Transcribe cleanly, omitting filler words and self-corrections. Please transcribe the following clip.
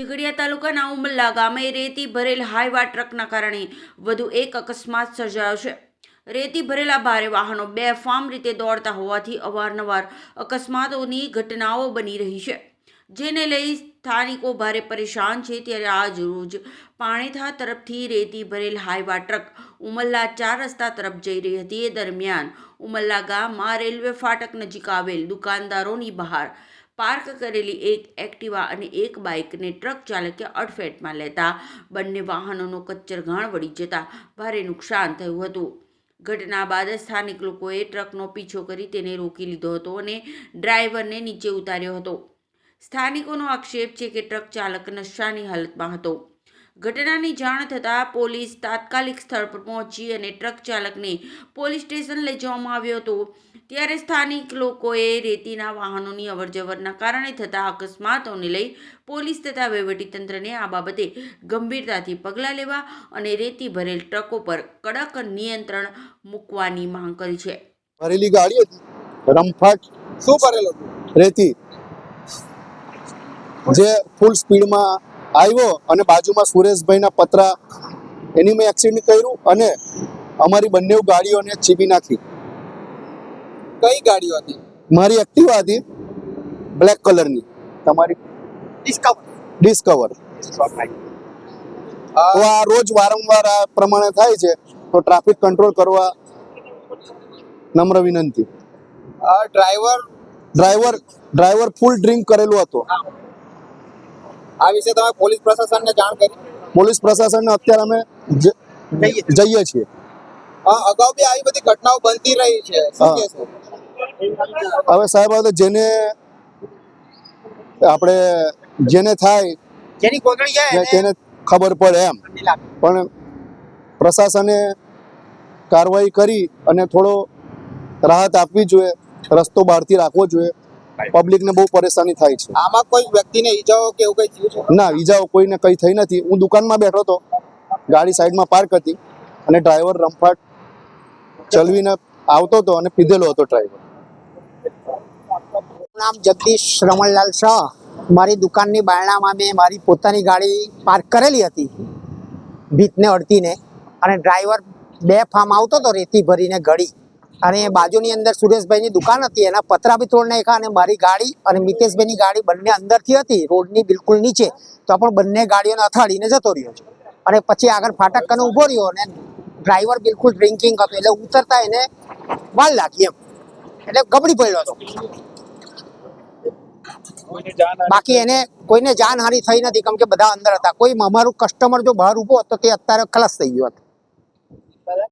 ઝઘડિયા તાલુકાના ઉમલ્લા ગામે રેતી ભરેલ હાઈવા ટ્રકના કારણે વધુ એક અકસ્માત સર્જાયો છે। રેતી ભરેલા ભારે વાહનો બેફામ રીતે દોડતા હોવાથી અવારનવાર અકસ્માતોની ઘટનાઓ બની રહી છે, જેને લઈ સ્થાનિકો ભારે પરેશાન છે। ત્યારે આજ રોજ પાણીથા તરફથી રેતી ભરેલ હાઈવા ટ્રક ઉમલ્લા 4 રસ્તા તરફ જઈ રહી હતી। એ દરમિયાન ઉમલ્લા ગામમાં રેલવે ફાટક નજીક આવેલ દુકાનદારોની બહાર પાર્ક કરેલી એક એક્ટિવા અને એક બાઇકને ટ્રક ચાલકે અડફેટમાં લેતા બંને વાહનોનો કચ્ચરઘાણ વળી જતા ભારે નુકસાન થયું હતું। ઘટના બાદ સ્થાનિક લોકોએ ટ્રકનો પીછો કરી તેને રોકી લીધો હતો અને ડ્રાઈવરને નીચે ઉતાર્યો હતો। સ્થાનિકોનો આક્ષેપ છે કે ટ્રક ચાલક નશાની હાલતમાં હતો। ઘટનાની જાણ થતાં પોલીસ તાત્કાલિક સ્થળ પર પહોંચી અને ટ્રક ચાલકને પોલીસ સ્ટેશન લઈ જવામાં આવ્યો હતો। ત્યારે સ્થાનિક લોકોએ રેતીના વાહનોની અવરજવરના કારણે થતા અકસ્માતોને લઈ પોલીસ તથા વહીવટીતંત્રને આ બાબતે ગંભીરતાથી પગલાં લેવા અને રેતી ભરેલ ટ્રકો પર કડક નિયંત્રણ મૂકવાની માંગ કરી છે। ભરેલી ગાડી હતી રમફાટ શું ભરેલું રેતી જે ફૂલ સ્પીડમાં આવ્યો અને બાજુમાં સુરેશભાઈના પતરા એની મેં એક્સિડન્ટ કર્યું અને અમારી બંને ગાડીઓને ચીપી નાખી। કઈ ગાડીઓ હતી? મારી એક્ટિવા હતી બ્લેક કલરની, તમારી ડિસ્કવર। તો આ રોજ વારંવાર આ પ્રમાણે થાય છે, તો ટ્રાફિક કંટ્રોલ કરવા નમ્ર વિનંતી। ડ્રાઈવર ફૂલ ડ્રિંક કરેલો હતો। આ વિશે તમે પોલીસ પ્રશાસનને જાણ કરી? પોલીસ પ્રશાસનને અત્યારે અમે જઈએ છીએ। અગાઉ બી આવી બધી ઘટનાઓ બનતી રહી છે, શું કહેશો? હવે સાહેબ જેને આપણે જેને થાય જેની કોથળી જાય તેને ખબર પડે એમ, પણ પ્રશાસને કાર્યવાહી કરી અને થોડો રાહત આપવી જોઈએ, રસ્તો બહારથી રાખવો જોઈએ। પબ્લિકને બહુ પરેશાની થાય છે। આમાં કોઈ વ્યક્તિને ઈજાઓ કે એવું કઈ થયું છે? ના, ઈજાઓ કોઈને કઈ થઈ નથી। હું દુકાનમાં બેઠો હતો, ગાડી સાઈડમાં પાર્ક હતી અને ડ્રાઈવર રમફાટ ચલવીને આવતો હતો અને પીધેલો હતો ડ્રાઈવર। નામ જગદીશ રમણલાલ શાહ। મારી દુકાનની બારણામાં મેં મારી પોતાની ગાડી પાર્ક કરેલી હતી ભીતને અડતીને, અને ડ્રાઈવર બેફામ આવતો હતો રેતી ભરીને ગળી, અને બાજુની અંદર સુરેશભાઈની દુકાન હતી, એના પતરા બી તોડ નાખ્યા અને મારી ગાડી અને મિતેશભાઈની ગાડી બંને અંદરથી હતી, રોડની બિલકુલ નીચે, તો પણ બંને ગાડીઓને અથાડીને જતો રહ્યો છે। અને પછી આગળ ફાટક કને ઊભો રહ્યો અને ડ્રાઈવર બિલકુલ ડ્રિંકિંગ હતો, એટલે ઉતરતા એને વાલ લાગી એમ, એટલે ગબડી પડ્યો હતો। બાકી એને કોઈને જાનહાનિ થઈ નથી, કેમ કે બધા અંદર હતા। કોઈ અમારું કસ્ટમર જો બહાર ઊભો હતો તે અત્યારે ખલાસ થઈ ગયો હતો।